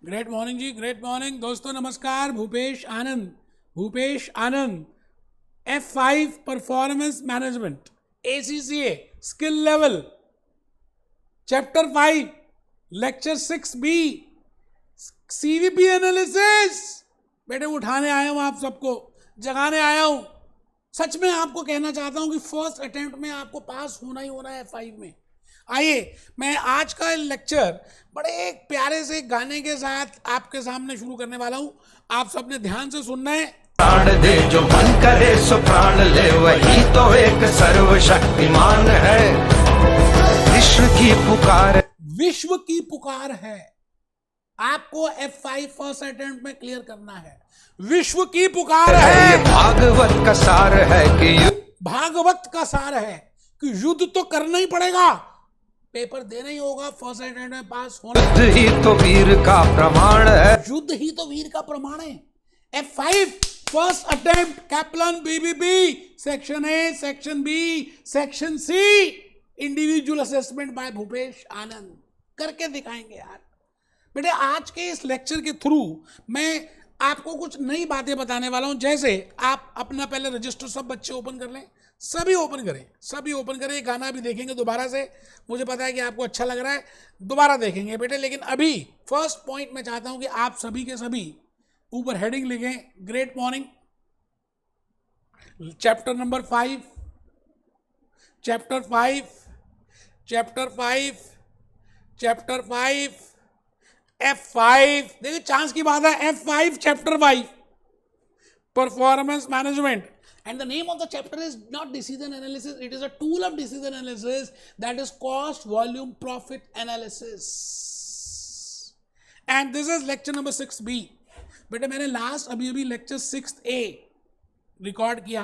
Great morning जी, great morning दोस्तों, नमस्कार। भूपेश आनंद F5 performance management ACCA skill level chapter 5 lecture 6B CVP analysis. बेटे उठाने आया हूं, आप सबको जगाने आया हूं। सच में आपको कहना चाहता हूं कि फर्स्ट अटेम्प्ट में आपको पास होना ही होना है F5 में। आइए, मैं आज का लेक्चर बड़े एक प्यारे से गाने के साथ आपके सामने शुरू करने वाला हूं। आप सबने ध्यान से सुनना है। प्राण दे जो मन करे सो प्राण ले, वही तो एक सर्वशक्तिमान है। विश्व की पुकार, विश्व की पुकार है। आपको F5 फर्स्ट अटेम्प्ट में क्लियर करना है। विश्व की पुकार है। ये भागवत का सार है कि भागवत का सार है कि युद्ध तो करना ही पड़ेगा, पेपर देना ही होगा, फर्स्ट अटेम्प्ट में पास होना। युद्ध ही तो वीर का प्रमाण है। युद्ध ही तो वीर का प्रमाण है। F5 first attempt Kaplan BBB section A, section B, section C individual assessment by Bhupesh Anand करके दिखाएंगे यार। बेटे आज के इस लेक्चर के थ्रू मैं आपको कुछ नई बातें बताने वाला हूं। जैसे आप अपना पहले रजिस्टर सब बच्चे ओपन कर लें, सभी ओपन करें। गाना भी देखेंगे दोबारा से, मुझे पता है कि आपको अच्छा लग रहा है, दोबारा देखेंगे बेटे। लेकिन अभी फर्स्ट पॉइंट मैं चाहता हूं कि आप सभी के सभी ऊपर हेडिंग लिखें, great morning. Chapter number 5 F5 देखिए, चांस की बात है। F5 chapter 5 performance management, and the name of the chapter is not decision analysis, it is a tool of decision analysis, that is cost volume profit analysis, and this is lecture number 6B। बेटे मैंने last अभी lecture 6A record किया,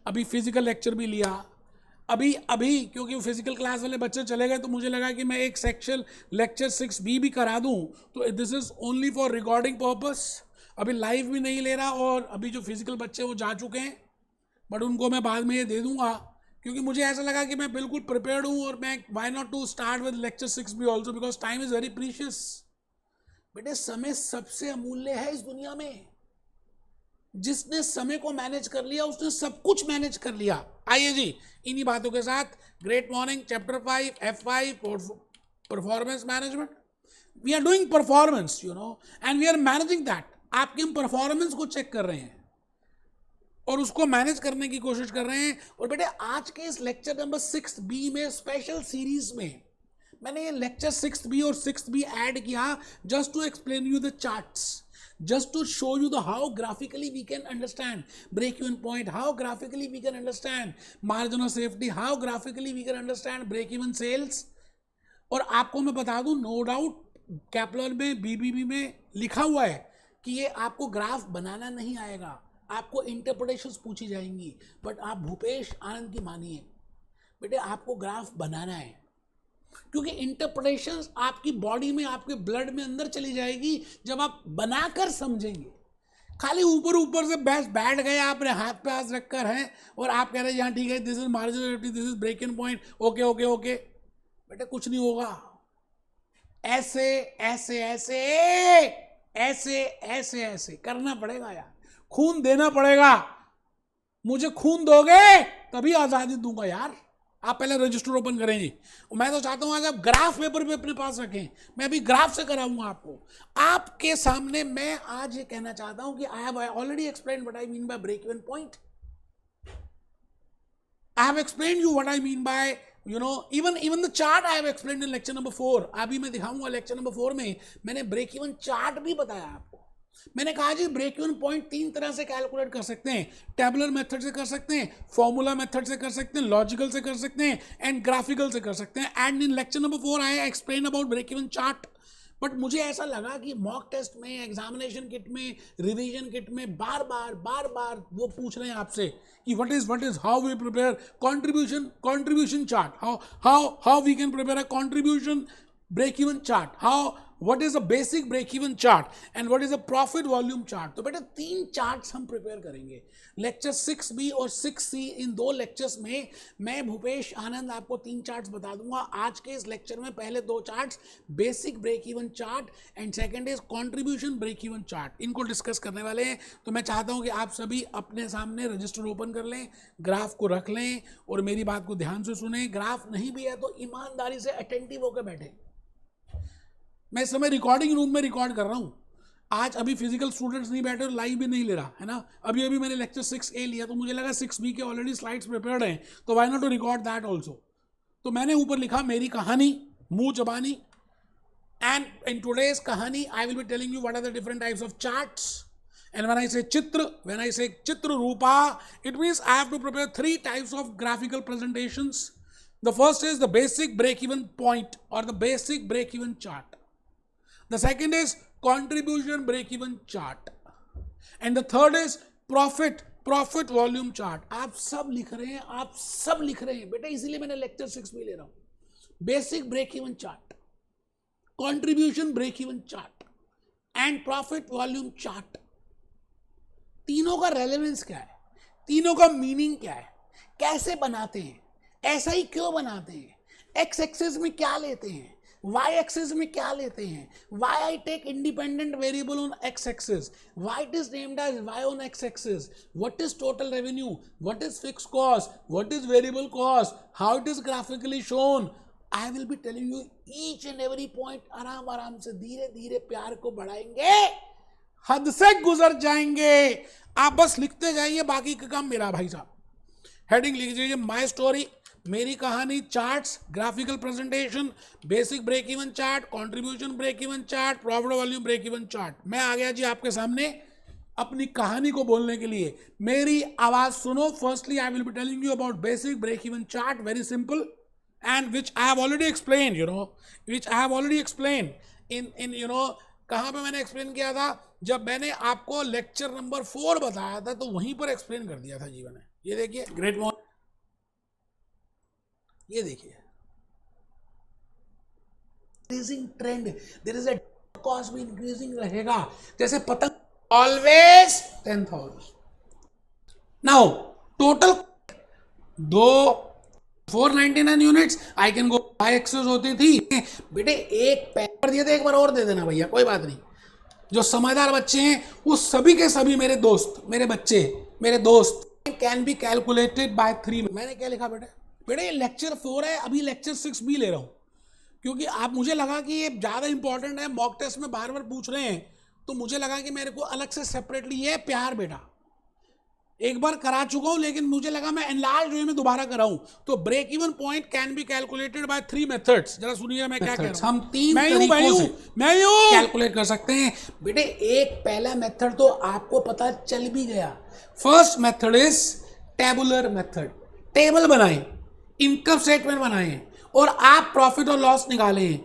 अभी physical lecture भी लिया। अभी क्योंकि physical class वाले बच्चे चले गए तो मुझे लगा कि मैं एक सेक्शन लेक्चर 6B भी करा दूं, तो this is only for recording purpose. अभी लाइव भी नहीं ले रहा, और अभी जो फिजिकल बच्चे वो जा चुके हैं, बट उनको मैं बाद में ये दे दूंगा, क्योंकि मुझे ऐसा लगा कि मैं बिल्कुल प्रिपेयर्ड हूँ। और मैं why not to start with lecture 6B also, because time is very precious. बेटे समय सबसे अमूल्य है इस दुनिया में। जिसने समय को मैनेज कर लिया उसने सब कुछ मैनेज कर लिया। आइए जी, इन्हीं बातों के साथ great morning chapter 5 F5 performance management. We are doing performance and we are managing that. आपके हम परफॉर्मेंस को चेक कर रहे हैं और उसको मैनेज करने की कोशिश कर रहे हैं। और बेटे आज के इस लेक्चर नंबर 6B में, स्पेशल सीरीज में, मैंने ये लेक्चर 6B और 6B ऐड किया just to explain you the charts, just to show you the how graphically we can understand break-even point, how graphically we can understand margin of safety, how graphically we can understand break-even sales। और आपको मैं बता दूं, no doubt Kaplan में, BBB में लिखा हुआ है कि ये आपको ग्राफ बनाना नहीं आएगा, आपको इंटरप्रिटेशंस पूछी जाएंगी। बट आप भूपेश आनंद की मानिए बेटे, आपको ग्राफ बनाना है, क्योंकि इंटरप्रिटेशंस आपकी बॉडी में, आपके ब्लड में अंदर चली जाएगी जब आप बनाकर समझेंगे। खाली ऊपर से बस बैठ गए, आपने हाथ पे हाथ रखकर हैं और आप कह रहे हैं यहाँ ठीक है, this is marginal, this is break even point, okay बेटे कुछ नहीं होगा। ऐसे करना पड़ेगा यार, खून देना पड़ेगा। मुझे खून दोगे तभी आजादी दूंगा यार। आप पहले रजिस्टर ओपन करें जी। मैं तो चाहता हूं आज आप ग्राफ पेपर पे अपने पास रखें, मैं अभी ग्राफ से कराऊंगा आपको। आपके सामने मैं आज ये कहना चाहता हूं कि I have already explain what I mean by break even point. I have explain you what I mean by even the chart I have explain in lecture number 4। अभी मैं दिखाऊंगा लेक्चर नंबर 4 में मैंने ब्रेक इवन चार्ट भी बताया आपको। मैंने कहा जी ब्रेक इवन पॉइंट 3 तरह से कैलकुलेट कर सकते हैं, टेबुलर मेथड से कर सकते हैं, फॉर्मूला मेथड से कर सकते हैं, लॉजिकल से कर सकते हैं, एंड ग्राफिकल से कर सकते हैं। And in lecture number 4 I explain about break even chart. But मुझे ऐसा लगा कि मॉक टेस्ट में, एग्जामिनेशन किट में, रिवीजन किट में बार बार वो पूछ रहे हैं आपसे कि what is how we prepare contribution chart, how we can prepare a contribution break even chart, what is a basic break even chart and what is a profit volume chart. तो बेटा 3 चार्ट्स हम prepare करेंगे। Lecture 6B और 6C, इन 2 lectures में मैं भूपेश आनंद आपको 3 charts बता दूंगा। आज के इस लेक्चर में पहले 2 charts basic break even chart and second is contribution break even chart, इनको डिस्कस करने वाले हैं। तो मैं चाहता हूं कि आप सभी अपने सामने रजिस्टर ओपन कर लें, ग्राफ को रख लें और मेरी बात को ध्यान से सुने। ग्राफ नहीं भी है तो ईमानदारी से अटेंटिव होकर बैठे। मैं इस समय रिकॉर्डिंग रूम में रिकॉर्ड कर रहा हूं। आज अभी फिजिकल स्टूडेंट्स नहीं बैठे और लाइव भी नहीं ले रहा है ना। अभी अभी मैंने लेक्चर 6A लिया तो मुझे लगा 6B के ऑलरेडी स्लाइड्स प्रिपेयर्ड हैं, तो why not to record that also. तो मैंने ऊपर लिखा मेरी कहानी मुंह जबानी, एंड इन टुडेज कहानी I will be telling you what are the different types of charts. And when I say chitra rupa, it means I have to prepare 3 types of graphical presentations. The first is the basic break-even point or the basic break-even chart. The second is contribution break-even chart. And the third is profit volume chart. आप सब लिख रहे हैं बेटा, इसीलिए मैंने lecture 6 भी ले रहा हूं। Basic break-even chart, contribution break-even chart and profit volume chart। तीनों का रेलेवेंस क्या है, तीनों का मीनिंग क्या है, कैसे बनाते हैं, ऐसा ही क्यों बनाते हैं, एक्स एक्सिस में क्या लेते हैं, वाई एक्सिस में क्या लेते हैं, why I take independent variable on X axis, why it is named as why on X axis, what is total revenue, what is fix cost, what is variable cost, how it is graphically shown. I will be telling you each and every point. आराम से धीरे धीरे प्यार को बढ़ाएंगे, हद से गुजर जाएंगे। आप बस लिखते जाइए, बाकी का काम मेरा भाई साहब। हेडिंग लिख दीजिए माय स्टोरी, मेरी कहानी, charts, graphical presentation, basic break even chart, contribution break even chart, profit volume break even chart. मैं आ गया जी आपके सामने अपनी कहानी को बोलने के लिए। मेरी आवाज सुनो। Firstly I will be telling you about basic break even chart, very simple, and which I have already explain, in कहाँ पे मैंने एक्सप्लेन किया था, जब मैंने आपको लेक्चर नंबर 4 बताया था तो वहीं पर एक्सप्लेन कर दिया था जी मैंने। ये देखिए ग्रेट मॉर्निंग, ये देखिए increasing trend, there is a cost भी इंक्रीजिंग रहेगा, जैसे पतंग always 10,000। Now total 499 units, I can go by excess होती थी बेटे। एक पेपर दिए थे, एक बार और दे देना भैया, कोई बात नहीं। जो समझदार बच्चे हैं वो सभी के सभी मेरे दोस्त, मेरे दोस्त कैन बी कैलकुलेटेड बाय 3। मैंने क्या लिखा बेटे ये लेक्चर 4 है, अभी लेक्चर 6B ले रहा हूं, क्योंकि आप मुझे लगा कि ये ज़्यादा इंपॉर्टेंट है, मॉक टेस्ट में बार बार पूछ रहे हैं, तो मुझे लगा कि मेरे को अलग से सेपरेटली, ये प्यार बेटा एक बार करा चुका हूं, लेकिन मुझे लगा मैं एनलार्ज वे में दोबारा कराऊं। तो break even point can be calculated by 3 methods. जरा सुनिए मैं क्या कह रहा हूं। हम 3 तरीकों से कैलकुलेट कर सकते हैं बेटे। एक पहला मेथड तो आपको पता चल भी गया। First method is tabular method. Table बनाएं, इनकम स्टेटमेंट बनाएं और आप प्रॉफिट और लॉस निकालें।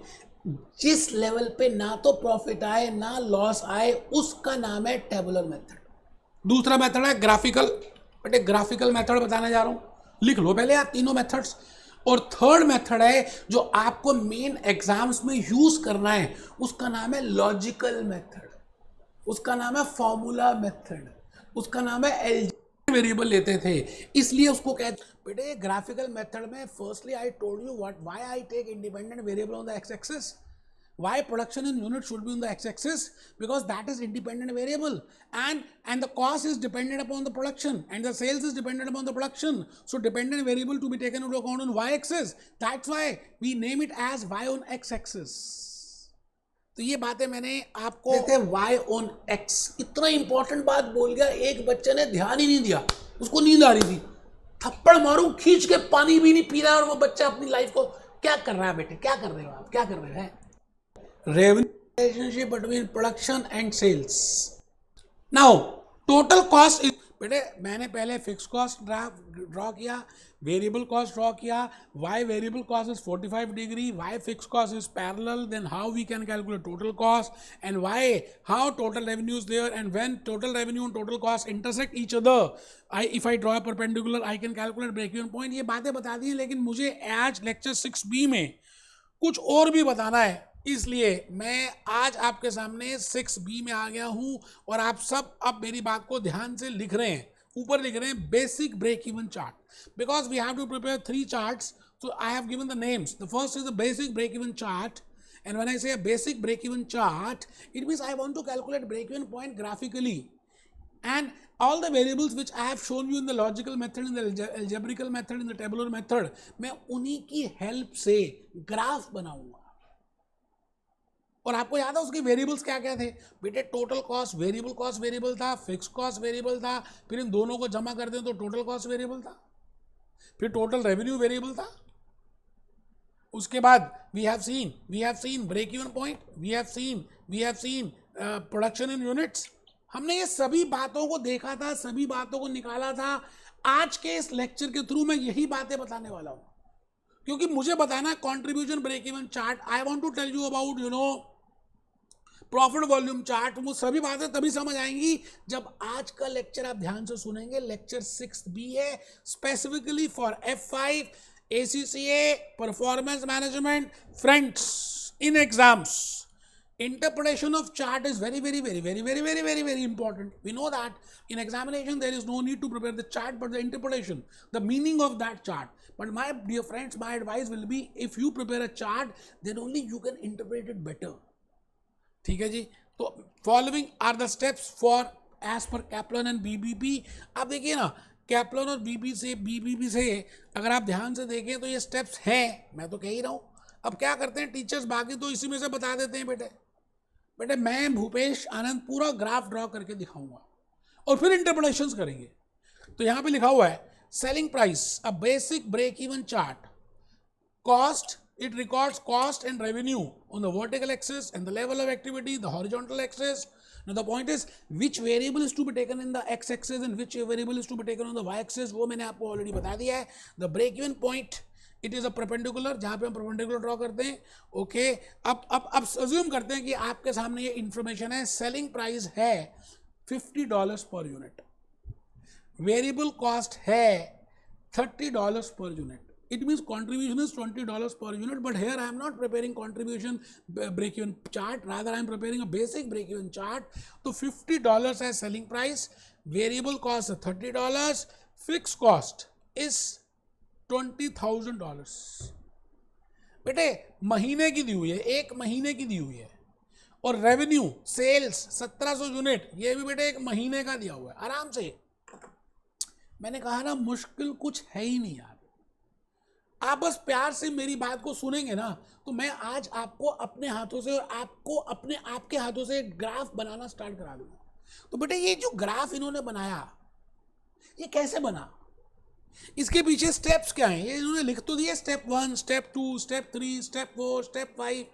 जिस लेवल पे ना तो प्रॉफिट आए ना लॉस आए, उसका नाम है टेबुलर मेथड। दूसरा मेथड है ग्राफिकल। बेटे ग्राफिकल मेथड बताने जा रहा हूं, लिख लो पहले आप तीनों मेथड्स। और थर्ड मेथड है जो आपको मेन एग्जाम्स में यूज करना है, उसका नाम है लॉजिकल मेथड, उसका नाम है फॉर्मूला मेथड, उसका नाम है एल्जेब्रिक वेरिएबल लेते थे इसलिए उसको कहते। बेटे ग्राफिकल मेथड में firstly I told you why I take independent variable on the X axis, why production in unit should be on the x-axis, because that is independent variable, and the cost is dependent upon the production and the sales is dependent upon the production, so dependent variable to be taken into account on y-axis. That's why we name it as y on x-axis. तो ये बातें मैंने आपको देते y on x। इतना important बात बोल गया, एक बच्चे ने ध्यान ही नहीं दिया, उसको नींद आ रही थी, थप्पड़ मारूं खींच के, पानी भी नहीं पी रहा है, और वो बच्चा अपनी लाइफ को क्या कर रहा है। बेटे क्या कर रहे हो आप, क्या कर रहे हैं? Revenue relationship between production and sales. Now total cost is, बेटे मैंने पहले फिक्स कॉस्ट ड्रॉ किया, वेरिएबल कॉस्ट ड्रॉ किया, why variable cost is 45 degree, why fix cost is parallel, then how we can calculate total cost, and why how total revenue is there, and when total revenue and total cost intersect each other, if I draw perpendicular I can calculate break even point. ये बातें बता दी हैं, लेकिन मुझे आज lecture 6B में कुछ और भी बताना है। इसलिए मैं आज आपके सामने 6B में आ गया हूं और आप सब अब मेरी बात को ध्यान से लिख रहे हैं, ऊपर लिख रहे हैं basic break even chart, because we have to prepare 3 charts. So I have given the names. The first is the basic break-even chart, and when I say a basic break-even chart, it means I want to calculate break-even point graphically, and all the variables which I have shown you in the logical method, in the algebraical method, in the tabular method, मैं उन्हीं की help से graph बनाऊंगा. और आपको याद है उसके वेरिएबल्स क्या क्या थे बेटे? टोटल कॉस्ट वेरिएबल था, फिक्स कॉस्ट वेरिएबल था, फिर इन दोनों को जमा कर दें तो टोटल कॉस्ट वेरिएबल था, फिर टोटल रेवेन्यू वेरिएबल था. उसके बाद we have seen break even point, we have seen production in units. हमने ये सभी बातों को देखा था, सभी बातों को निकाला था. आज के इस लेक्चर के थ्रू मैं यही बातें बताने वाला हूं, क्योंकि मुझे बताना है contribution break even chart. I want to tell you about profit volume chart. वो सभी बातें तभी समझ आएंगी जब आज का लेक्चर आप ध्यान से सुनेंगे. लेक्चर 6B है specifically for F5 ACCA performance management. Friends, in exams interpretation of chart is very important. We know that in examination there is no need to prepare the chart, but the interpretation, the meaning of that chart. But my dear friends, my advice will be, if you prepare a chart, then only you can interpret it better. ठीक है जी. तो following are the steps for as per Kaplan and BBP. आप देखिए ना, Kaplan और BBP से अगर आप ध्यान से देखें तो ये स्टेप्स हैं, मैं तो कह ही रहा हूँ. अब क्या करते हैं टीचर्स, बाकी तो इसी में से बता देते हैं. बेटे मैं भूपेश आनंद पूरा ग्राफ ड्रॉ करके दिखाऊंगा और फिर इंटरप्रिटेशंस करेंगे. तो यहाँ पे लिखा हुआ है selling price, a basic break even chart. Cost, it records cost and revenue on the vertical axis and the level of activity, the horizontal axis. Now the point is which variable is to be taken in the x-axis and which variable is to be taken on the y-axis, वो मैंने आपको already बता दिया है. The break-even point, it is a perpendicular, जहाँ पे हम perpendicular draw करते हैं. ओके, अब अज्यूम करते हैं कि आपके सामने ये इंफॉर्मेशन है. सेलिंग प्राइस है $50 पर यूनिट, वेरिएबल कॉस्ट है $30 per unit. It means contribution is $20 per unit, but here I am not preparing contribution break-even chart, rather I am preparing a basic break-even chart. So $50 as selling price, variable cost is $30, fixed cost is $20,000. बेटे महीने की दी हुई है, एक महीने की दी हुई है. और रेवेन्यू सेल्स 1700 यूनिट, ये भी बेटे एक महीने का दिया हुआ है. आराम से, मैंने कहा ना मुश्किल कुछ है ही नहीं यार. आप बस प्यार से मेरी बात को सुनेंगे ना, तो मैं आज आपको अपने हाथों से और आपको अपने आपके हाथों से ग्राफ बनाना स्टार्ट करा दूंगा. तो बेटे ये जो ग्राफ इन्होंने बनाया, ये कैसे बना, इसके पीछे स्टेप्स क्या हैं, ये इन्होंने लिख तो दिए. Step 1, step 2, step 3, step 4, step 5,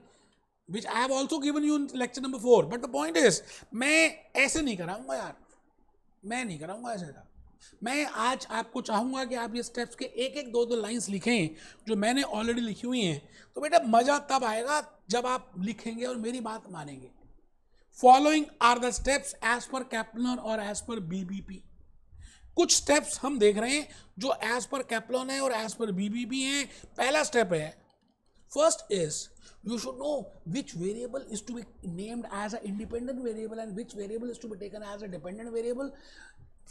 which I have also given you in lecture number 4. But the point is, मैं ऐसे नहीं कराऊंगा यार, मैं नहीं कराऊंगा ऐसे. मैं आज आपको चाहूंगा कि आप ये स्टेप्स के एक 2 लाइंस लिखें जो मैंने ऑलरेडी लिखी हुई हैं. तो बेटा मजा तब आएगा जब आप लिखेंगे और मेरी बात मानेंगे. Following are the steps as per Kaplan और एज पर बीबीपी. कुछ स्टेप्स हम देख रहे हैं जो एज पर कैप्लन है और एज पर बीबीपी हैं. पहला स्टेप है, first is you should know which variable is to be named as an independent variable and which variable is to be taken as a dependent variable.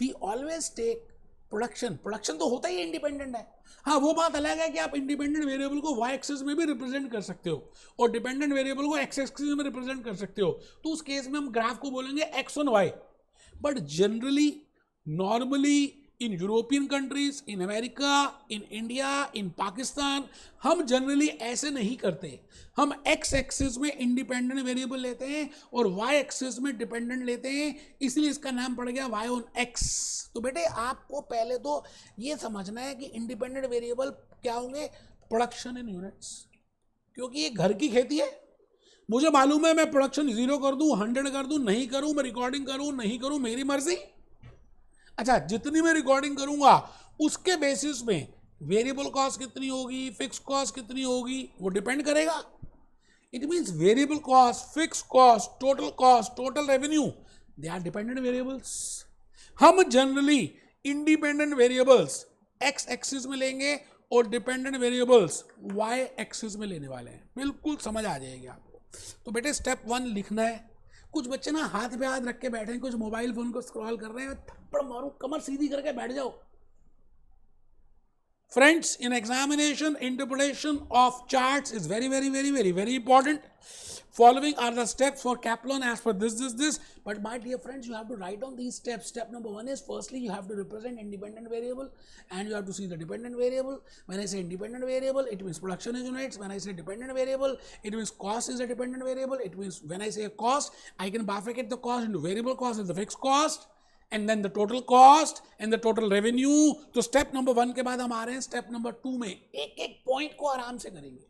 We always take production तो होता ही independent है. हाँ, वो बात अलग है कि आप इंडिपेंडेंट वेरिएबल को वाई एक्सिस में भी रिप्रेजेंट कर सकते हो और डिपेंडेंट वेरिएबल को एक्स एक्सिस में रिप्रेजेंट कर सकते हो. तो उस केस में हम ग्राफ को बोलेंगे x1 y. But generally, normally, in European countries, in America, in India, in Pakistan, हम जनरली ऐसे नहीं करते. हम एक्स एक्सिस में इंडिपेंडेंट वेरिएबल लेते हैं और वाई एक्सिस में डिपेंडेंट लेते हैं, इसलिए इसका नाम पड़ गया वाई ऑन एक्स. तो बेटे आपको पहले तो ये समझना है कि इंडिपेंडेंट वेरिएबल क्या होंगे, प्रोडक्शन इन यूनिट्स, क्योंकि ये घर की खेती है. मुझे मालूम है मैं प्रोडक्शन 0 कर दूं, 100 कर दूं, नहीं करूं, मैं रिकॉर्डिंग करूं, नहीं करूं, मेरी मर्जी. अच्छा, जितनी मैं रिकॉर्डिंग करूंगा उसके बेसिस में वेरिएबल कॉस्ट कितनी होगी, फिक्स कॉस्ट कितनी होगी, वो डिपेंड करेगा. It means variable cost, fix cost, total revenue, they are dependent variables. हम generally independent variables x axis में लेंगे और डिपेंडेंट वेरिएबल्स वाई एक्सिस में लेने वाले हैं. बिल्कुल समझ आ जाएगी आपको. तो बेटे स्टेप 1 लिखना है। कुछ बच्चे ना हाथ पे हाथ रख के बैठे हैं, कुछ मोबाइल फोन को स्क्रॉल कर रहे हैं, थप्पड़ मारूं, कमर सीधी करके बैठ जाओ। Friends, in examination, interpretation of charts is very important. Following are the steps for Kaplan as per this. But my dear friends, you have to write down these steps. Step number 1 is, firstly, you have to represent independent variable and you have to see the dependent variable. When I say independent variable, it means production units. When I say dependent variable, it means cost is a dependent variable. It means when I say cost, I can bifurcate the cost into variable cost and the fixed cost, and then the total cost and the total revenue. तो step number 1 के बाद हम आ रहे हैं step number 2 में। एक एक point को आराम से करेंगे।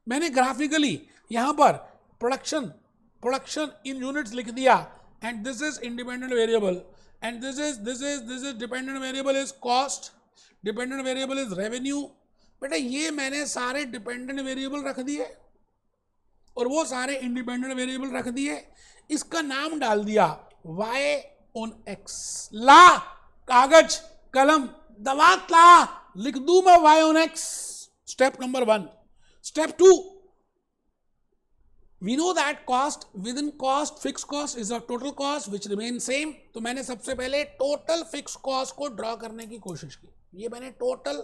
मैंने ग्राफिकली यहां पर प्रोडक्शन इन यूनिट्स लिख दिया, and this is independent variable, and this is dependent variable is cost, dependent variable is revenue. बेटा ये मैंने सारे डिपेंडेंट वेरिएबल रख दिए और वो सारे इंडिपेंडेंट वेरिएबल रख दिए। इसका नाम डाल दिया y on x। ला कागज कलम दवात ला, लिख दूं मैं y on x। Step number 1। Step 2, we know that cost, within cost fixed cost is a total cost which remains same। तो मैंने सबसे पहले टोटल फिक्स कॉस्ट को ड्रॉ करने की कोशिश की। ये मैंने टोटल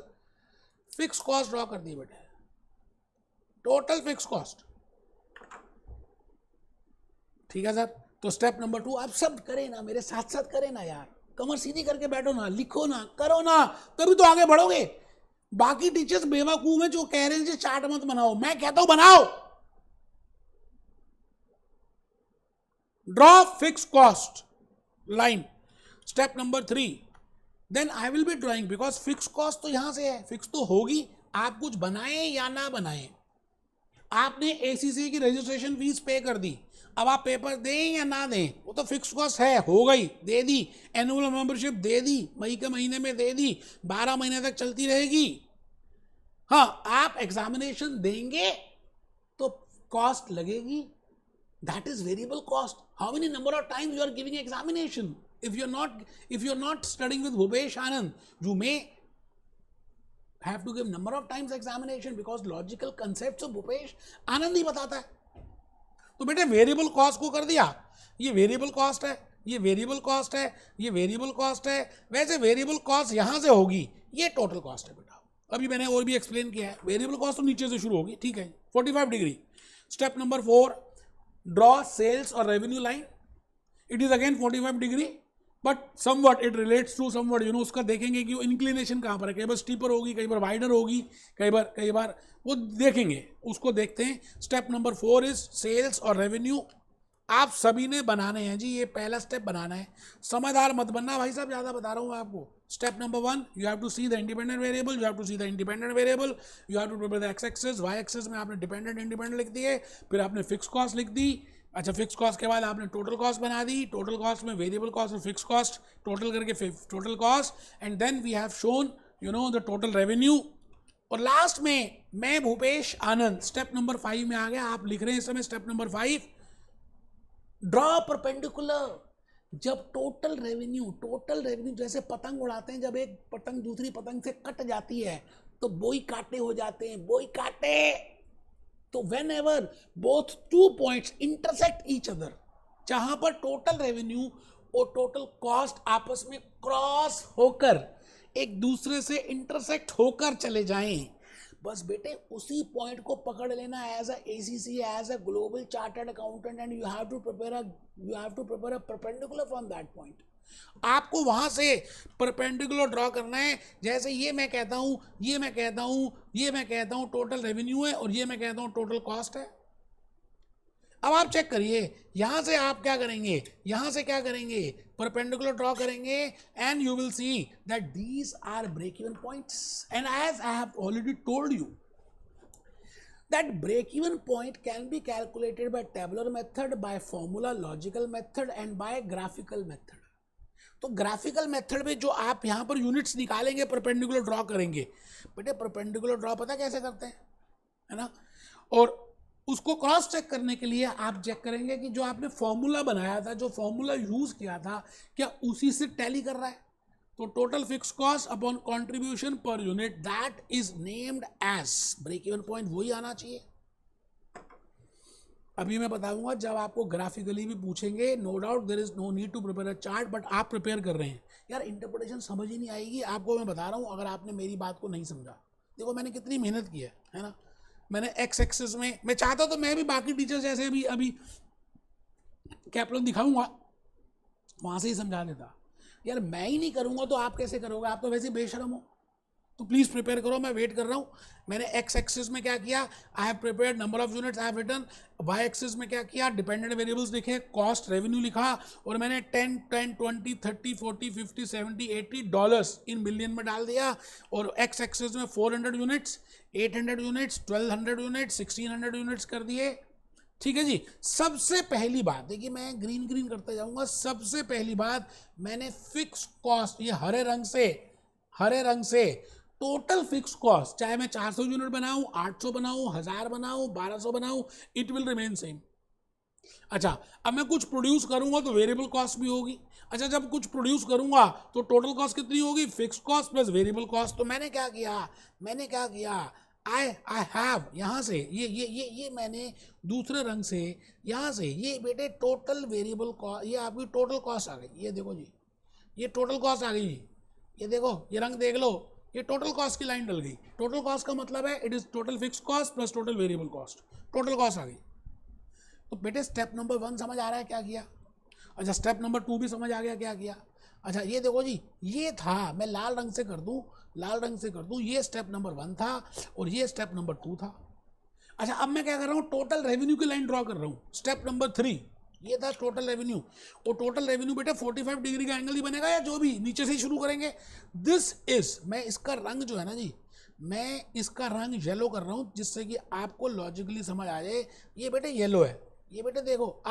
फिक्स कॉस्ट ड्रॉ कर दी बेटे, टोटल फिक्स कॉस्ट। ठीक है सर। तो स्टेप नंबर 2 आप सब करें ना, मेरे साथ साथ करें ना यार, कमर सीधी करके बैठो ना, लिखो ना, करो ना, तभी तो आगे बढ़ोगे। बाकी टीचर्स बेवकूफ हैं जो कह रहे हैं जी चार्ट मत बनाओ, मैं कहता हूं बनाओ। Draw fix cost line. Step number 3, then I will be drawing, because fix cost तो यहां से है, फिक्स तो होगी, आप कुछ बनाएं या ना बनाएं। आपने एसीसी की रजिस्ट्रेशन फीस पे कर दी, अब आप पेपर दें या ना दें, वो तो फिक्स कॉस्ट है, हो गई, दे दी। एनुअल मेंबरशिप दे दी, मई के महीने में दे दी, 12 महीने तक चलती रहेगी। हाँ, आप एग्जामिनेशन देंगे तो कॉस्ट लगेगी, that is variable cost. How many number of times you are giving examination? if you're not studying with Bhupesh Anand, you may have to give number of times examination because logical concepts of Bhupesh Anand ही बताता है। तो बेटे variable cost को कर दिया, ये variable cost है, ये वेरिएबल कॉस्ट है, ये वेरिएबल कॉस्ट है। वैसे वेरिएबल कॉस्ट यहां से होगी, ये टोटल कॉस्ट है बेटा। अभी मैंने और भी एक्सप्लेन किया है, वेरिएबल कॉस्ट तो नीचे से शुरू होगी, ठीक है, 45 degree. Step number 4, draw sales और revenue line. It is again 45 degree, but somewhat it relates to somewhat, you know, उसका देखेंगे कि इंक्लिनेशन कहाँ पर है, कई बार स्टीपर होगी, कई बार वाइडर होगी, कई बार वो देखेंगे, उसको देखते हैं। स्टेप नंबर 4 इज सेल्स और रेवेन्यू। आप सभी ने बनाने हैं जी, ये पहला स्टेप बनाना है, समझदार मत बनना भाई साहब, ज़्यादा बता रहा हूँ मैं आपको। Step number 1, you have to see the independent variable, you have to see the independent variable, you have to prepare the X axis, Y axis में आपने डिपेंडेंट इंडिपेंडेंट लिख दिए, फिर आपने फिक्स कॉस्ट लिख दी। अच्छा, फिक्स कॉस्ट के बाद आपने टोटल कॉस्ट बना दी, टोटल कॉस्ट में वेरिएबल कॉस्ट और फिक्स कॉस्ट टोटल करके total cost, and then we have shown you know the total revenue. और लास्ट में मैं भूपेश आनंद स्टेप नंबर 5 में आ गया। आप लिख रहे हैं इस समय स्टेप नंबर 5, ड्रॉ परपेंडिकुलर। जब टोटल रेवेन्यू जैसे पतंग उड़ाते हैं, जब एक पतंग दूसरी पतंग से कट जाती है तो बोई काटे हो जाते हैं, बोई काटे। तो when ever both 2 points intersect each other, जहां पर टोटल रेवेन्यू और टोटल कॉस्ट आपस में क्रॉस होकर एक दूसरे से इंटरसेक्ट होकर चले जाएं, बस बेटे उसी पॉइंट को पकड़ लेना as a ACC, as a global chartered accountant, and you have to prepare a perpendicular from that point. आपको वहां से परपेंडिकुलर ड्रॉ करना है। जैसे ये मैं कहता हूं, ये मैं कहता हूं, ये मैं कहता हूं टोटल रेवेन्यू है और ये मैं कहता हूं टोटल कॉस्ट है। अब आप चेक करिए, यहां से आप क्या करेंगे, यहां से क्या करेंगे, परपेंडिकुलर ड्रॉ करेंगे, and you will see that these are break even points. And as I have already told you that break even point can be calculated by tabular method, by formula logical method and by graphical method। तो graphical method में जो आप यहां पर units निकालेंगे, perpendicular draw करेंगे, बेटे perpendicular draw पता कैसे करते हैं, है ना। और उसको क्रॉस चेक करने के लिए आप चेक करेंगे कि जो आपने फॉर्मूला बनाया था, जो फॉर्मूला यूज किया था, क्या उसी से टैली कर रहा है। तो total fix cost upon contribution per unit, that is named as break even point, वही आना चाहिए। अभी मैं बताऊंगा जब आपको ग्राफिकली भी पूछेंगे, no doubt there is no need to prepare a chart, but आप प्रिपेयर कर रहे हैं यार, इंटरप्रिटेशन समझ ही नहीं आएगी आपको, मैं बता रहा हूँ, अगर आपने मेरी बात को नहीं समझा। देखो मैंने कितनी मेहनत की है ना, मैंने एक्स एक्सिस में, मैं चाहता तो मैं भी बाकी टीचर्स जैसे अभी कैप्लन दिखाऊंगा वहां से ही समझा देता, यार मैं ही नहीं करूंगा तो आप कैसे करोगे, आप तो वैसे बेशरम हो, तो प्लीज़ प्रिपेयर करो, मैं वेट कर रहा हूँ। मैंने एक्स एक्सिस में क्या किया, I have prepared number of units I have written, Y axis में क्या किया, डिपेंडेंट वेरिएबल्स लिखे, कॉस्ट रेवेन्यू लिखा, और मैंने 10, 10, 20, 30, 40, 50, 70, 80 डॉलर्स इन बिलियन में डाल दिया, और एक्स एक्सिस में 400 यूनिट्स, 800 यूनिट्स, 1200 यूनिट्स, 1600 यूनिट्स कर दिए। ठीक है जी। सबसे पहली बात देखिए, मैं ग्रीन ग्रीन करते जाऊंगा, सबसे पहली बात मैंने फिक्स कॉस्ट, ये हरे रंग से टोटल फिक्स कॉस्ट, चाहे मैं 400 यूनिट बनाऊं, 800 बनाऊं, 1000 बनाऊं, 1200 बनाऊं, इट विल रिमेन सेम। अच्छा, अब मैं कुछ प्रोड्यूस करूंगा तो वेरिएबल कॉस्ट भी होगी। अच्छा, जब कुछ प्रोड्यूस करूंगा तो टोटल कॉस्ट कितनी होगी, fix cost plus variable cost. तो मैंने क्या किया, आई हैव यहाँ से ये मैंने दूसरे रंग से यहाँ से ये बेटे टोटल वेरिएबल कॉस्ट, ये आपकी टोटल कॉस्ट आ गई, ये देखो जी, ये टोटल कॉस्ट आ गई जी, ये देखो, ये रंग देख लो, ये टोटल कॉस्ट की लाइन डल गई। टोटल कॉस्ट का मतलब है it is total fix cost plus total variable cost, total cost आ गई। तो बेटे स्टेप नंबर 1 समझ आ रहा है क्या किया। अच्छा, स्टेप नंबर 2 भी समझ आ गया क्या किया। अच्छा, ये देखो जी, ये था, मैं लाल रंग से कर दूं, ये स्टेप नंबर 1 था और ये स्टेप नंबर 2 था। अच्छा, अब मैं क्या कर रहा हूँ, टोटल रेवेन्यू की लाइन ड्रॉ कर रहा हूँ, स्टेप नंबर 3, ये था टोटल रेवेन्यू, और टोटल रेवेन्यू बेटा 45 डिग्री का एंगल ही बनेगा, या जो भी, नीचे से ही शुरू करेंगे। दिस इज, मैं इसका रंग जो है ना जी, मैं इसका रंग येलो कर रहा हूँ, जिससे कि आपको लॉजिकली समझ आ जाए, ये बेटे येलो है, ये बेटे देखो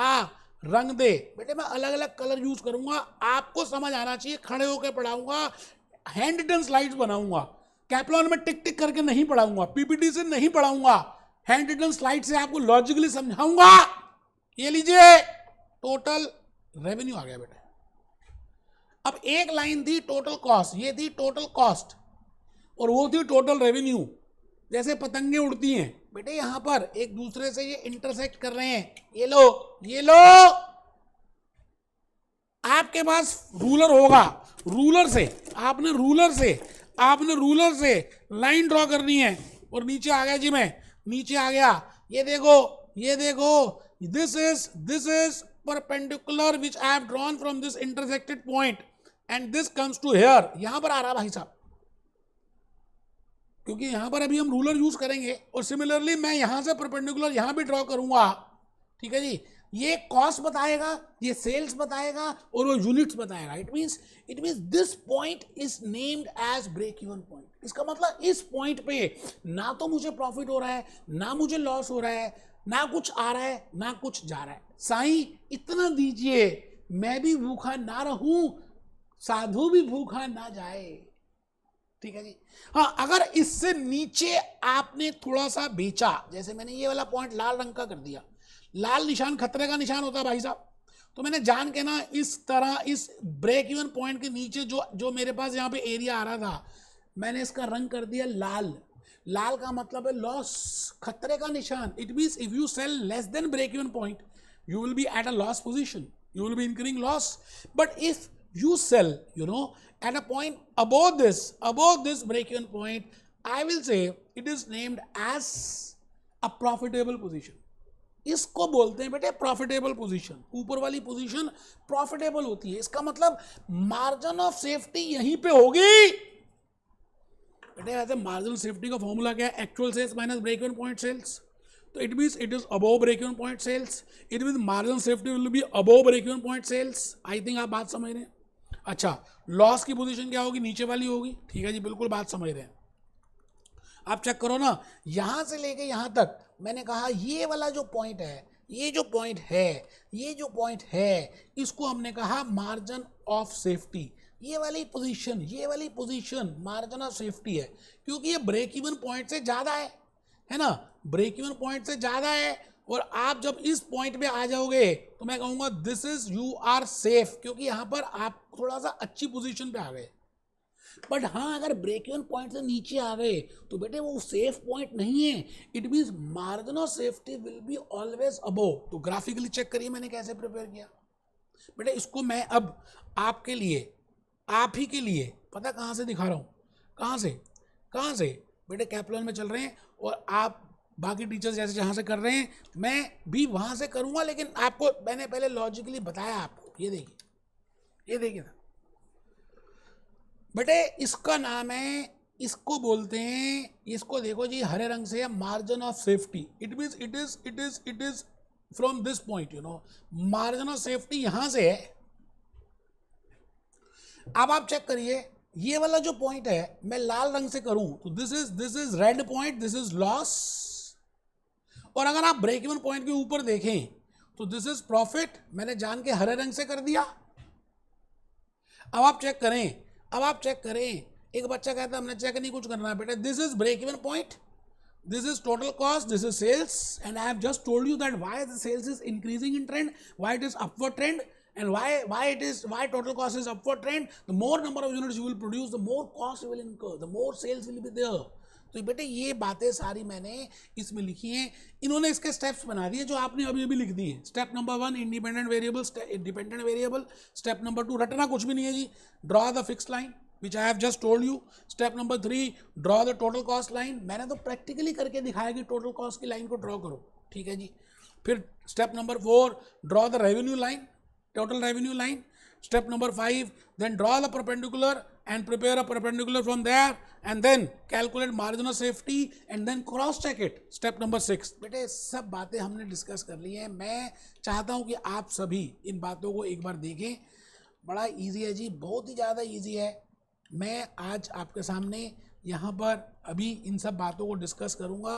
रंग दे, बेटे मैं अलग अलग कलर यूज करूंगा, आपको समझ आना चाहिए, खड़े होकर पढ़ाऊंगा, हैंड रिटन स्लाइड्स बनाऊंगा, कैप्लॉन में टिक टिक करके नहीं पढ़ाऊंगा, पीपीटी से नहीं पढ़ाऊंगा, हैंड रिटन स्लाइड से आपको लॉजिकली समझाऊंगा। ये लीजिए, टोटल रेवेन्यू आ गया बेटा। अब एक लाइन थी टोटल कॉस्ट, ये थी टोटल कॉस्ट, और वो थी टोटल रेवेन्यू। जैसे पतंगे उड़ती हैं बेटे, यहां पर एक दूसरे से ये इंटरसेक्ट कर रहे हैं, ये लो, आपके पास रूलर होगा, रूलर से लाइन ड्रॉ करनी है, और नीचे आ गया जी, मैं नीचे आ गया, ये देखो, this is perpendicular which I have drawn from this intersected point and this comes to here, यहां पर आ रहा भाई साहब, क्योंकि यहां पर अभी हम रूलर यूज करेंगे, और सिमिलरली मैं यहां से परपेंडिकुलर यहां भी ड्रॉ करूंगा। ठीक है जी, ये कॉस्ट बताएगा, ये सेल्स बताएगा, और वो यूनिट्स बताएगा। It means this point is named as break even point. इसका मतलब इस पॉइंट पे ना तो मुझे प्रॉफिट हो रहा है, ना मुझे लॉस हो रहा है, ना कुछ आ रहा है, ना कुछ जा रहा है। साईं इतना दीजिए, मैं भी भूखा ना रहूं, साधु भी भूखा ना जाए। ठीक है जी। हाँ, अगर इससे नीचे आपने थोड़ा सा बेचा, जैसे मैंने ये वाला पॉइंट लाल रंग का कर दिया, लाल निशान खतरे का निशान होता है भाई साहब, तो मैंने जान के ना इस तरह इस ब्रेक इवन पॉइंट के नीचे जो मेरे पास यहाँ पे एरिया आ रहा था, मैंने इसका रंग कर दिया लाल। लाल का मतलब है लॉस, खतरे का निशान। It means if you sell less than break even point, you will be at a loss position, you will be incurring loss. But if you sell, at a point above this break even point, I will say it is named as a profitable position. इसको बोलते हैं बेटे profitable position. ऊपर वाली position profitable होती है, इसका मतलब मार्जिन ऑफ सेफ्टी यहीं पे होगी बेटे। वैसे मार्जिन सेफ्टी का फॉर्मूला क्या है, actual sales minus break even point sales. तो it means it is above break even point sales, it means margin safety will be above break even point sales. I think आप बात समझ रहे हैं। अच्छा, लॉस की पोजीशन क्या होगी, नीचे वाली होगी। ठीक है जी, बिल्कुल बात समझ रहे हैं। आप चेक करो ना, यहां से लेके यहां तक मैंने कहा ये वाला जो पॉइंट है, ये जो पॉइंट है, इसको हमने कहा मार्जिन ऑफ सेफ्टी। ये वाली पोजीशन मार्जिन ऑफ सेफ्टी है, क्योंकि ये ब्रेक इवन पॉइंट से ज्यादा है ना, ब्रेक इवन पॉइंट से ज्यादा है। और आप जब इस पॉइंट पे आ जाओगे तो मैं कहूंगा this is you are safe, क्योंकि यहां पर आप थोड़ा सा अच्छी पोजीशन पे आ गए। बट हाँ, अगर ब्रेक इवन पॉइंट से नीचे आ गए तो बेटे वो सेफ पॉइंट नहीं है. It means margin of safety will be always above. तो ग्राफिकली चेक करिए मैंने कैसे प्रिपेयर किया बेटे. इसको मैं अब आपके लिए, आप ही के लिए पता कहाँ से दिखा रहा हूँ. कहाँ से बेटे कैप्लॉन में चल रहे हैं और आप बाकी टीचर्स जैसे जहाँ से कर रहे हैं मैं भी वहाँ से करूँगा. लेकिन आपको मैंने पहले लॉजिकली बताया आपको. ये देखिए ना बेटे, इसका नाम है, इसको बोलते हैं, इसको देखो जी हरे रंग से है margin of safety. It means it is from this point, you know, margin of safety यहां से है. अब आप चेक करिए ये वाला जो पॉइंट है मैं लाल रंग से करूं तो this is red point, this is loss. और अगर आप ब्रेक इवन पॉइंट के ऊपर देखें तो दिस इज प्रॉफिट. मैंने जान के हरे रंग से कर दिया. अब आप चेक करें, एक बच्चा कहता है हमने चेक नहीं कुछ करना है बेटा. This is break even point, this is total cost, this is sales, and I have just told you that why the sales is increasing in trend, why it is upward trend, and why total cost is upward trend. The more number of units you will produce, the more cost you will incur, the more sales will be there. तो बेटे ये बातें सारी मैंने इसमें लिखी हैं. इन्होंने इसके स्टेप्स बना दिए जो आपने अभी लिख दिए. Step number 1 independent variable, dependent variable. Step number 2 रटना कुछ भी नहीं है जी, draw the fix line which I have just told you. Step number 3 draw the total cost line. मैंने तो प्रैक्टिकली करके दिखाया कि टोटल कॉस्ट की लाइन को ड्रॉ करो. ठीक है जी. फिर step number 4 draw the revenue line, total revenue line. Step number 5 then draw the perpendicular and prepare a perpendicular from there and then calculate margin of safety and then cross check it. Step number 6. बेटे सब बातें हमने discuss कर ली हैं. मैं चाहता हूँ कि आप सभी इन बातों को एक बार देखें. बड़ा ईजी है जी, बहुत ही ज़्यादा ईजी है. मैं आज आपके सामने यहाँ पर अभी इन सब बातों को डिस्कस करूँगा.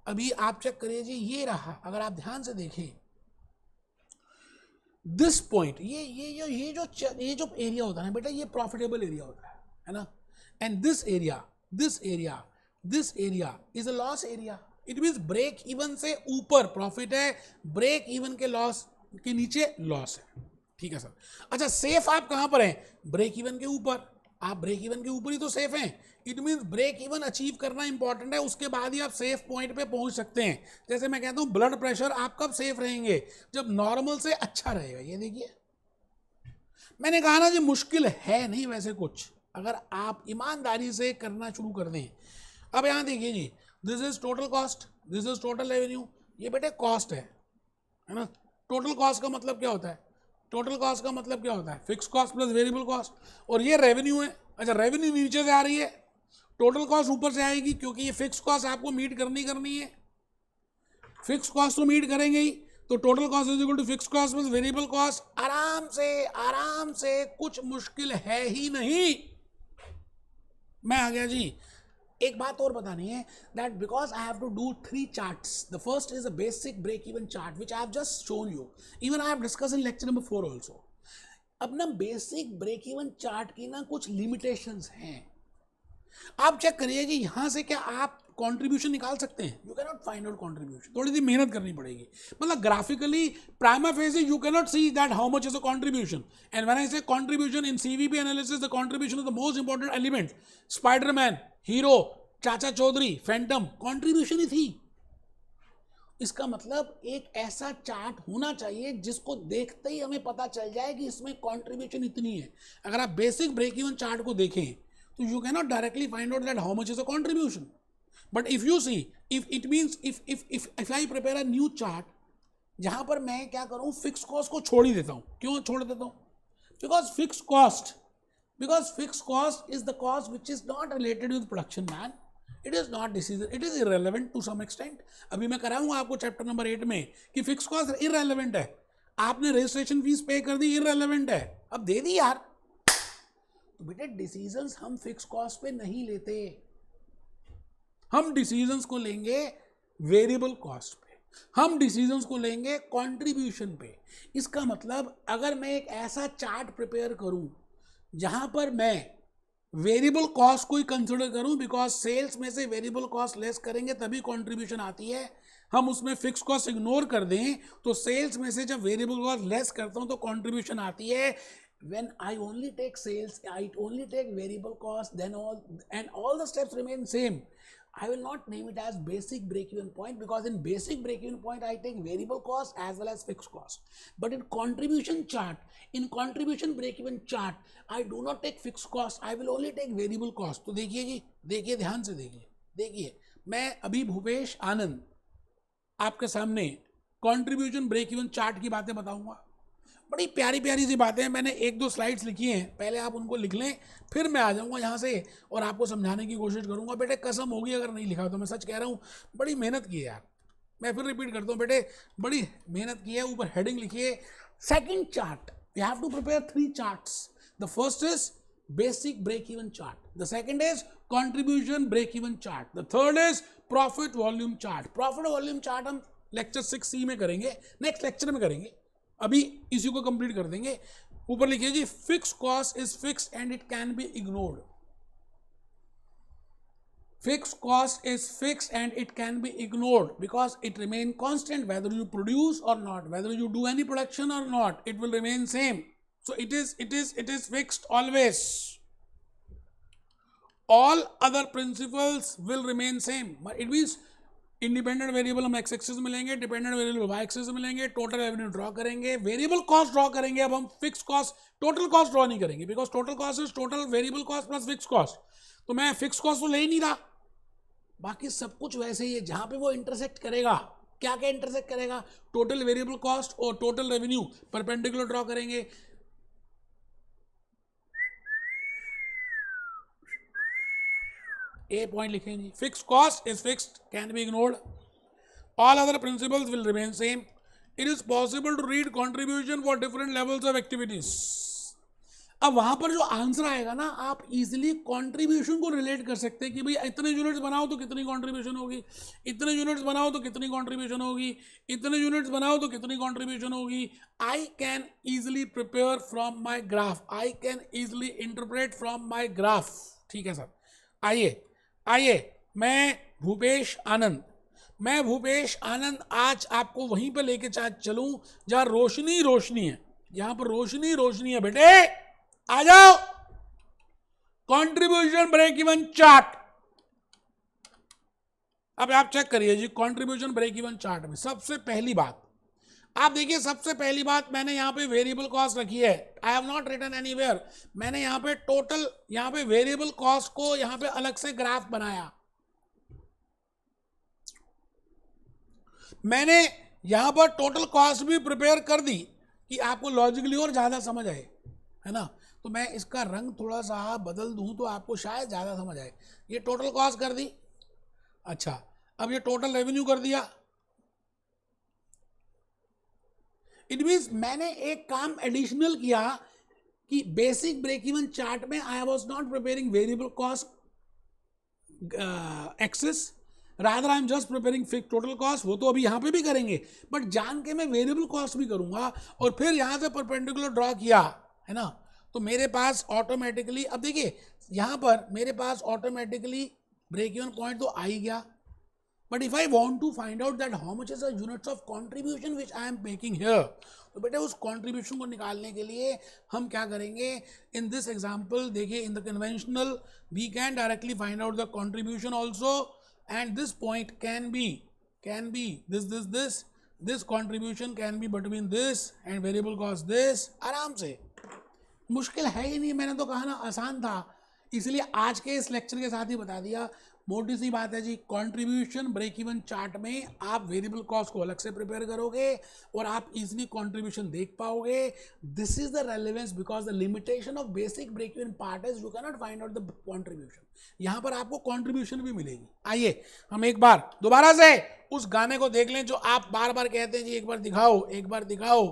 अभी आप चेक करिए जी, ये रहा. अगर आप ध्यान से देखें दिस पॉइंट, ये जो एरिया होता है ना बेटा, ये प्रॉफिटेबल एरिया होता है ना. And this area is a loss area. It means break even से ऊपर प्रॉफिट है, ब्रेक इवन के लॉस के नीचे लॉस है. ठीक है सर. अच्छा, सेफ आप कहाँ पर हैं? ब्रेक इवन के ऊपर. आप ब्रेक इवन के ऊपर ही तो सेफ हैं. It means break even achieve करना इंपॉर्टेंट है, उसके बाद ही आप सेफ पॉइंट पे पहुंच सकते हैं. जैसे मैं कहता हूं ब्लड प्रेशर आप कब सेफ रहेंगे? जब नॉर्मल से अच्छा रहेगा. ये देखिए मैंने कहा ना जी, मुश्किल है नहीं वैसे कुछ, अगर आप ईमानदारी से करना शुरू कर दें. अब यहाँ देखिए जी, this is total cost, this is total revenue. ये बेटे कॉस्ट है ना. टोटल कॉस्ट का मतलब क्या होता है? Fix cost plus variable cost. और ये रेवेन्यू है. अच्छा, रेवेन्यू नीचे से आ रही है, टोटल कॉस्ट ऊपर से आएगी, क्योंकि ये फिक्स कॉस्ट आपको मीट करनी है. फिक्स कॉस्ट तो मीट करेंगे ही, तो total cost is equal to fix cost plus variable cost. आराम से कुछ मुश्किल है ही नहीं. मैं आ गया जी. एक बात और बतानी है, that because I have to do 3 charts. The first is a basic break even chart which I have just shown you. Even I have discussed in lecture number 4 also. अब ना बेसिक ब्रेक इवन चार्ट की ना कुछ limitations हैं. आप check करिए जी, यहाँ से क्या आप कंट्रीब्यूशन निकाल सकते हैं? You can not find out contribution. थोड़ी सी मेहनत करनी पड़ेगी. मतलब graphically prima facie you can not see that how much is a contribution. And when I say contribution in CVP analysis, the contribution is the most important element. Spiderman, hero, Chacha Chaudhary, Phantom, contribution ही थी. इसका मतलब एक ऐसा chart होना चाहिए जिसको देखते ही हमें पता चल जाए कि इसमें कंट्रीब्यूशन इतनी है. अगर आप बेसिक ब्रेक इवन चार्ट को देखें तो you can not directly find out that how much is a contribution. But if you see, it means if I prepare a new chart, जहां पर मैं क्या करूं, फिक्स कॉस्ट को छोड़ ही देता हूं. क्यों छोड़ देता हूं? Because fix cost is the cost which is not related with production man. It is not decision, it is irrelevant to some extent. अभी मैं कराऊंगा आपको चैप्टर नंबर 8 में कि फिक्स कॉस्ट इररेलेवेंट है. आपने रजिस्ट्रेशन फीस पे कर दी, इररेलेवेंट है. अब दे दी यार. तो बेटे डिसीजंस हम फिक्स कॉस्ट पे नहीं लेते, हम डिसीजंस को लेंगे वेरिएबल कॉस्ट पे, हम डिसीजंस को लेंगे कंट्रीब्यूशन पे. इसका मतलब अगर मैं एक ऐसा चार्ट प्रिपेयर करूं जहां पर मैं वेरिएबल कॉस्ट को ही कंसिडर करूं, बिकॉज सेल्स में से वेरिएबल कॉस्ट लेस करेंगे तभी कंट्रीब्यूशन आती है. हम उसमें फिक्स कॉस्ट इग्नोर कर दें तो सेल्स में से जब वेरिएबल कॉस्ट लेस करता हूं तो कंट्रीब्यूशन आती है. when I only take sales, I only take variable cost, then all the steps remain same. I will not name it as basic break-even point, because in basic break-even point I take variable cost as well as fixed cost. But in contribution chart, in contribution break-even chart, I do not take fixed cost. I will only take variable cost. तो देखिए जी, देखिए ध्यान से देखिए मैं अभी भूपेश आनंद आपके सामने कंट्रीब्यूशन ब्रेक इवन चार्ट की बातें बताऊंगा। बड़ी प्यारी प्यारी सी बातें हैं, मैंने 1-2 स्लाइड्स लिखी हैं, पहले आप उनको लिख लें, फिर मैं आ जाऊंगा यहाँ से और आपको समझाने की कोशिश करूंगा। बेटे कसम होगी अगर नहीं लिखा तो, मैं सच कह रहा हूँ, बड़ी मेहनत की है यार। मैं फिर रिपीट करता हूँ, बेटे बड़ी मेहनत की है। ऊपर हेडिंग लिखिए second chart, you have to prepare 3 charts. The first is basic break even chart, the second is contribution break even chart, the third is profit volume chart. Profit volume chart हम lecture 6C में करेंगे, next lecture में करेंगे, अभी इसी को complete कर देंगे। ऊपर लिखिए जी fix cost is fix and it can be ignored. Fixed cost is fixed and it can be ignored because it remain constant whether you produce or not, whether you do any production or not, it will remain same. So it is fixed always. All other principles will remain same. But it means independent variable हम x axis में लेंगे, dependent variable Y axis में लेंगे, total revenue draw करेंगे, variable cost draw करेंगे। अब हम fix cost total cost draw नहीं करेंगे, because total cost is total variable cost plus fix cost. तो मैं फिक्स कॉस्ट तो ले ही नहीं रहा, बाकी सब कुछ वैसे ही है। जहां पे वो इंटरसेक्ट करेगा, क्या क्या इंटरसेक्ट करेगा, टोटल वेरिएबल कॉस्ट और टोटल रेवेन्यू परपेंडिकुलर ड्रॉ करेंगे। A point लिखेंगे जी, fixed cost is fixed, can be ignored. All other principles will remain same. It is possible to read contribution for different levels of activities. अब वहां पर जो answer आएगा ना, आप easily contribution को रिलेट कर सकते हैं कि भाई इतने यूनिट्स बनाओ तो कितनी कंट्रीब्यूशन होगी, इतने यूनिट्स बनाओ तो कितनी कंट्रीब्यूशन होगी, इतने यूनिट्स बनाओ तो कितनी कंट्रीब्यूशन होगी। I can easily prepare from my graph, I can easily interpret from my graph. ठीक है सर, आइए मैं भूपेश आनंद आज आपको वहीं पे लेके चलूं जहां रोशनी है, यहां पर रोशनी है। बेटे आ जाओ, कंट्रीब्यूशन ब्रेक इवन चार्ट। अब आप चेक करिए जी, कंट्रीब्यूशन ब्रेक इवन चार्ट में सबसे पहली बात आप देखिए, सबसे पहली बात मैंने यहां पे वेरिएबल कॉस्ट रखी है। I have not written anywhere, मैंने यहां पे टोटल, यहां पे वेरिएबल कॉस्ट को यहां पे अलग से ग्राफ बनाया। मैंने यहां पर टोटल कॉस्ट भी प्रिपेयर कर दी कि आपको लॉजिकली और ज्यादा समझ आए, है ना। तो मैं इसका रंग थोड़ा सा बदल दूं तो आपको शायद ज्यादा समझ आए। ये टोटल कॉस्ट कर दी, अच्छा अब ये टोटल रेवेन्यू कर दिया। इट मीन्स मैंने एक काम एडिशनल किया कि बेसिक ब्रेक इवन चार्ट में I was not preparing variable cost axis, rather I am just preparing fix total cost. वो तो अभी यहाँ पे भी करेंगे, बट जान के मैं वेरिएबल कॉस्ट भी करूंगा और फिर यहाँ से परपेंडिकुलर ड्रॉ किया, है ना। तो मेरे पास ऑटोमेटिकली, अब देखिए यहाँ पर मेरे पास ऑटोमेटिकली ब्रेक इवन पॉइंट तो आ ही गया। But if I want to find out that how much is the units of contribution which I am making here, तो बेटे उस contribution को निकालने के लिए हम क्या करेंगे, in this example देखिए, in the conventional we can directly find out the contribution also, and this point can be this contribution can be between this and variable cost this। आराम से, मुश्किल है ही नहीं, मैंने तो कहा ना आसान था, इसलिए आज के इस लेक्चर के साथ ही बता दिया। मोटी सी बात है जी, कंट्रीब्यूशन ब्रेक इवन चार्ट में आप वेरिएबल कॉस्ट को अलग से प्रिपेयर करोगे और आप इजीली कंट्रीब्यूशन देख पाओगे। This is the relevance, because the limitation of basic break even part is you can not find out the contribution. यहां पर आपको कंट्रीब्यूशन भी मिलेगी। आइए हम एक बार दोबारा से उस गाने को देख लें जो आप बार बार कहते हैं जी, एक बार दिखाओ।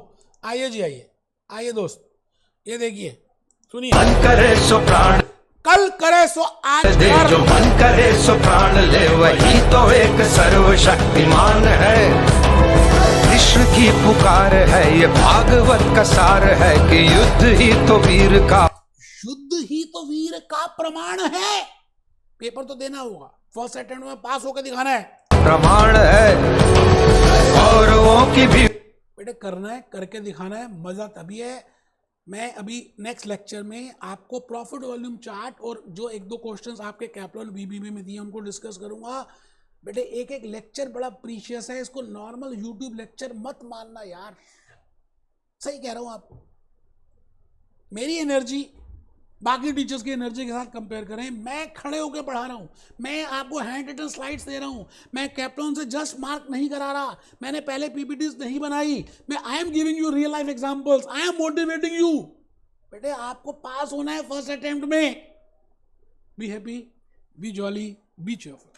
आइए जी, आइए दोस्त, ये देखिए, सुनिए। मन करे सो प्राण कल करे सो आज दे, जो मन करे सो प्राण ले, वही तो एक सर्वशक्तिमान है। कृष्ण की पुकार है, ये भागवत का सार है कि युद्ध ही तो वीर का प्रमाण है। पेपर तो देना होगा, फर्स्ट अटेम्प्ट में पास होकर दिखाना है, प्रमाण है। और वो की भी बेटे करना है, करके दिखाना है। मजा तभी है मैं अभी नेक्स्ट लेक्चर में आपको प्रॉफिट वॉल्यूम चार्ट और जो एक दो क्वेश्चंस आपके कैप्लॉन बीबीबी में दिए उनको डिस्कस करूंगा। बेटे एक एक लेक्चर बड़ा प्रीशियस है, इसको नॉर्मल यूट्यूब लेक्चर मत मानना यार, सही कह रहा हूं आपको। मेरी एनर्जी बाकी टीचर्स की एनर्जी के साथ कंपेयर करें, मैं खड़े होकर पढ़ा रहा हूं, मैं आपको हैंड रिटन स्लाइड्स दे रहा हूं, मैं कैप्लॉन से जस्ट मार्क नहीं करा रहा, मैंने पहले पीपीटीज नहीं बनाई, मैं I am giving you real life examples, I am motivating you. बेटे आपको पास होना है फर्स्ट अटेम्प्ट में। Be happy, B jolly, B cheerful.